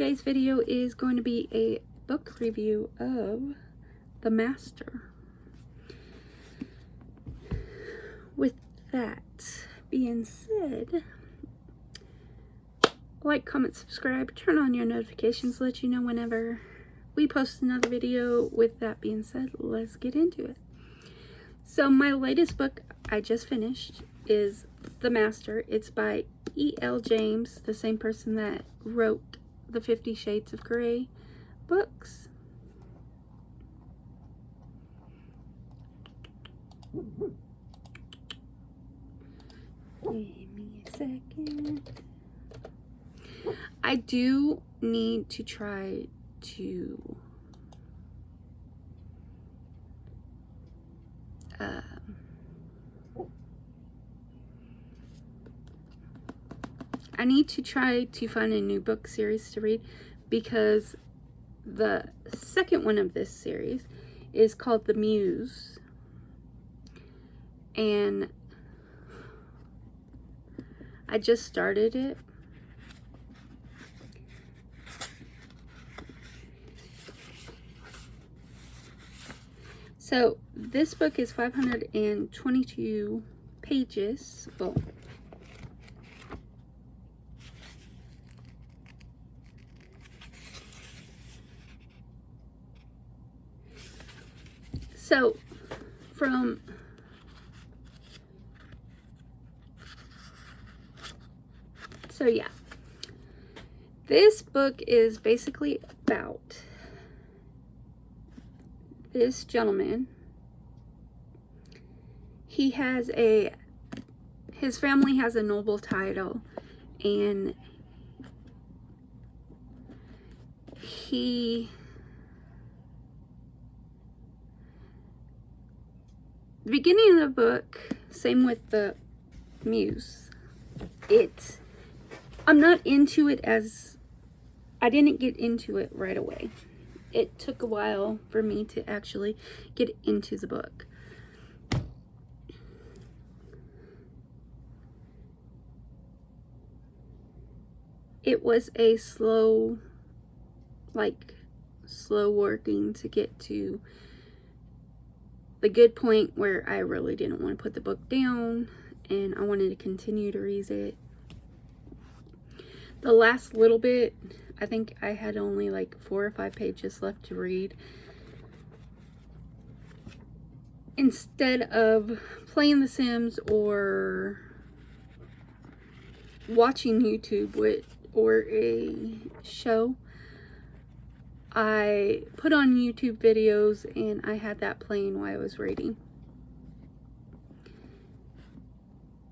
today's video is going to be a book review of The Master. With that being said, like, comment, subscribe, turn on your notifications, let you know whenever we post another video. With that being said, let's get into it. So my latest book I just finished is The Master. It's by E.L. James, the same person that wrote the 50 Shades of Grey books. Give me a second. I do need to try to find a new book series to read, because the second one of this series is called The Muse, and I just started it. So this book is 522 pages. Well, so yeah, this book is basically about this gentleman. His family has a noble title, and the beginning of the book, same with The Muse, I'm not into it I didn't get into it right away. It took a while for me to actually get into the book. It was a slow working to get to the good point where I really didn't want to put the book down and I wanted to continue to read it. The last little bit, I think I had only like 4 or 5 pages left to read. Instead of playing The Sims or watching YouTube or a show, I put on YouTube videos and I had that playing while I was reading.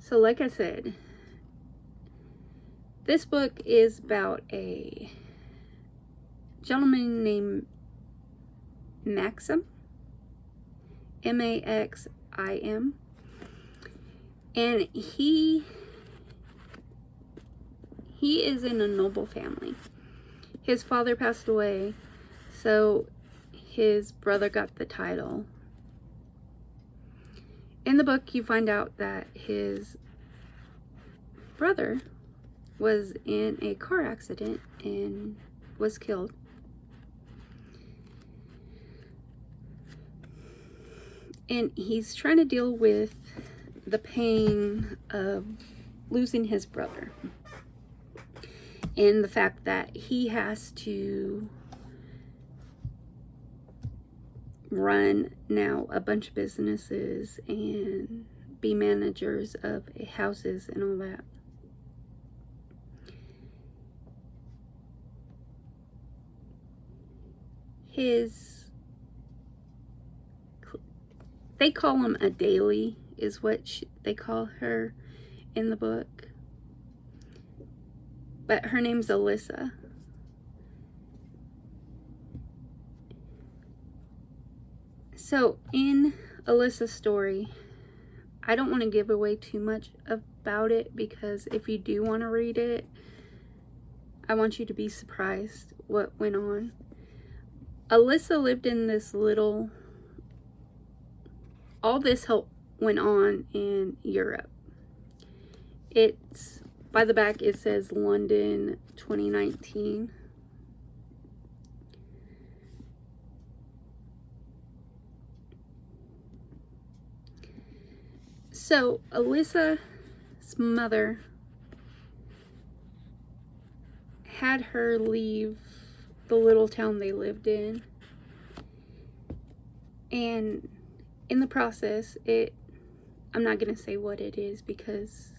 So like I said, this book is about a gentleman named Maxim, M-A-X-I-M, and he is in a noble family. His father passed away, so his brother got the title. In the book, you find out that his brother was in a car accident and was killed. And he's trying to deal with the pain of losing his brother, and the fact that he has to run now a bunch of businesses and be managers of houses and all that. They call him a daily, is what they call her in the book. But her name's Alyssa. So in Alyssa's story, I don't want to give away too much about it, because if you do want to read it, I want you to be surprised what went on. Alyssa lived in this little... All this help went on in Europe. It's by the back, it says London 2019. So Alyssa's mother had her leave the little town they lived in, and in the process, I'm not gonna say what it is because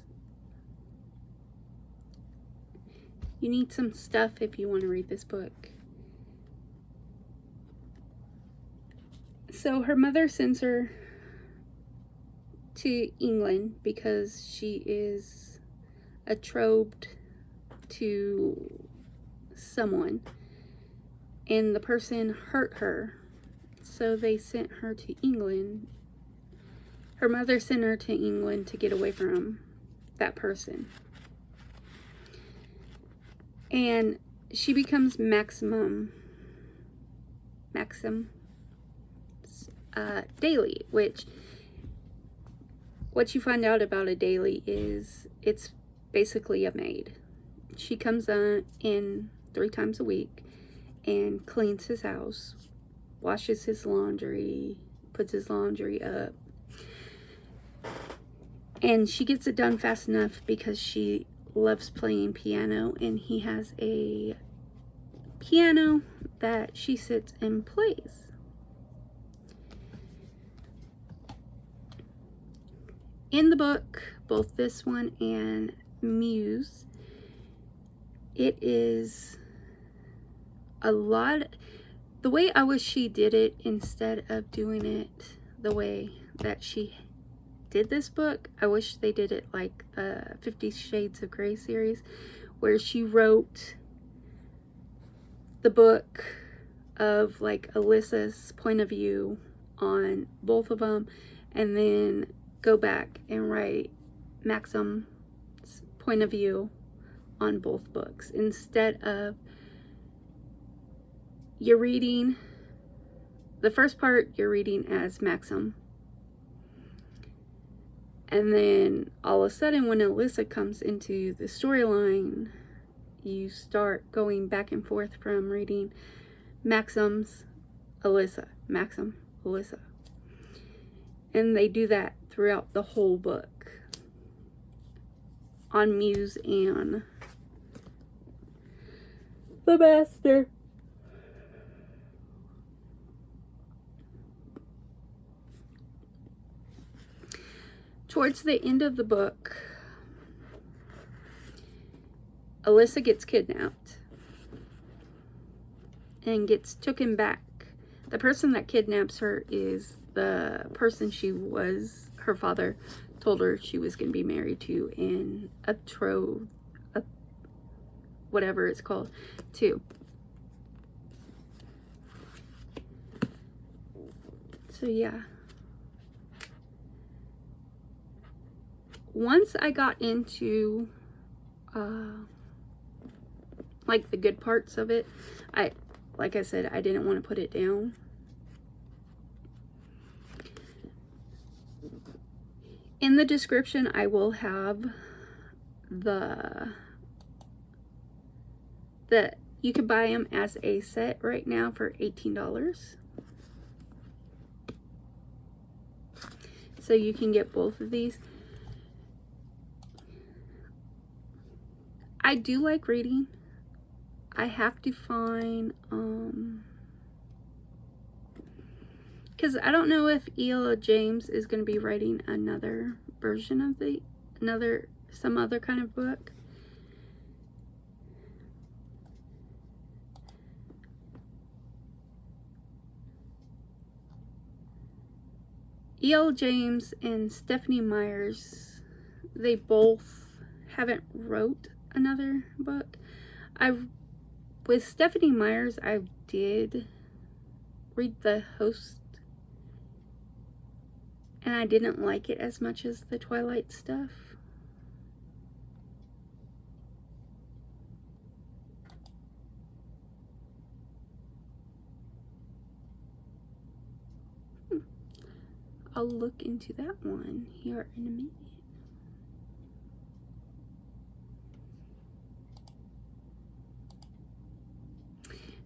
you need some stuff if you want to read this book. So her mother sends her to England because she is betrothed to someone, and the person hurt her, so they sent her to England. Her mother sent her to England to get away from that person. And she becomes Maxim Daly, which what you find out about a Daly is it's basically a maid. She comes in 3 times a week and cleans his house, washes his laundry, puts his laundry up. And she gets it done fast enough because she loves playing piano, and he has a piano that she sits and plays. In the book, both this one and Muse, it is a lot. The way I wish she did it, instead of doing it the way that she did this book, I wish they did it like the 50 Shades of Grey series, where she wrote the book of like Alyssa's point of view on both of them, and then go back and write Maxim's point of view on both books, instead of you're reading the first part, you're reading as Maxim, and then all of a sudden when Alyssa comes into the storyline, you start going back and forth from reading Maxim's Alyssa, Maxim, Alyssa. And they do that throughout the whole book on Muse and the Master. Towards the end of the book, Alyssa gets kidnapped and gets taken back. The person that kidnaps her is the person her father told her she was going to be married to and whatever it's called, to. So yeah. Once I got into like the good parts of it, like I said, I didn't want to put it down. In the description, I will have you can buy them as a set right now for $18. So you can get both of these. I do like reading. I have to find, because I don't know if E.L. James is going to be writing another version of some other kind of book. E.L. James and Stephenie Meyers, they both haven't wrote another book. With Stephenie Meyers, I did read The Host, and I didn't like it as much as the Twilight stuff. I'll look into that one here in a minute.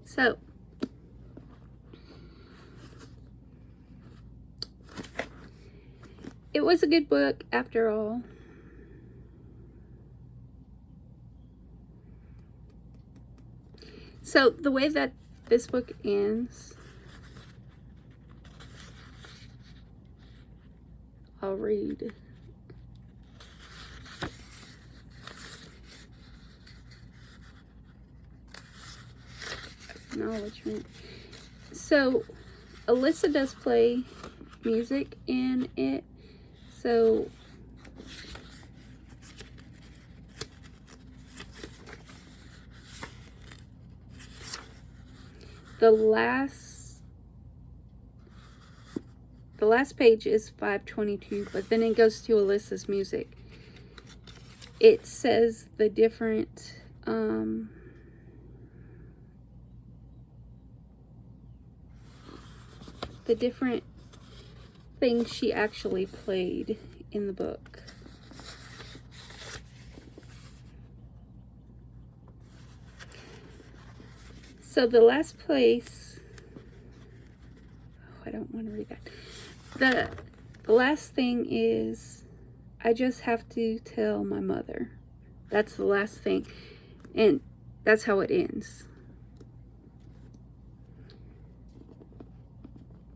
So, it was a good book after all. So the way that this book ends, I'll read. Acknowledgement. So Alyssa does play music in it. So the last page is 522, but then it goes to Alyssa's music. It says the different things she actually played in the book. So the last place, I don't want to read that. The last thing is, I just have to tell my mother. That's the last thing. And that's how it ends.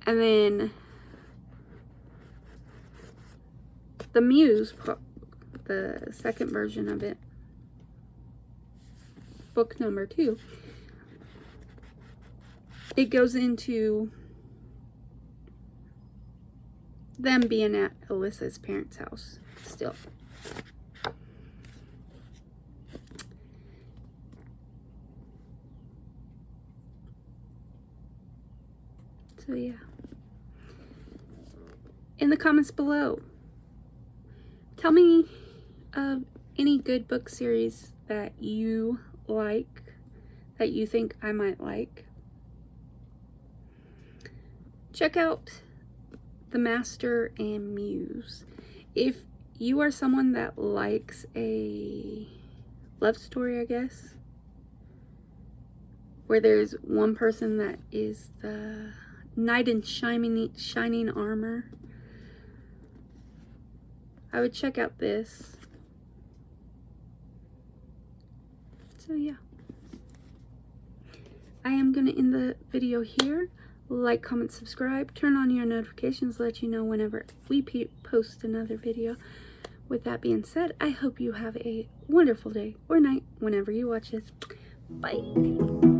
And then the Muse, the second version of it, book number 2, it goes into them being at Alyssa's parents' house still. So yeah. In the comments below, tell me any good book series that you like, that you think I might like. Check out The Master and Muse. If you are someone that likes a love story, I guess, where there's one person that is the knight in shining armor, I would check out this. So yeah, I am gonna end the video here. Like, comment, subscribe, turn on your notifications, let you know whenever we post another video. With that being said, I hope you have a wonderful day or night whenever you watch this. Bye.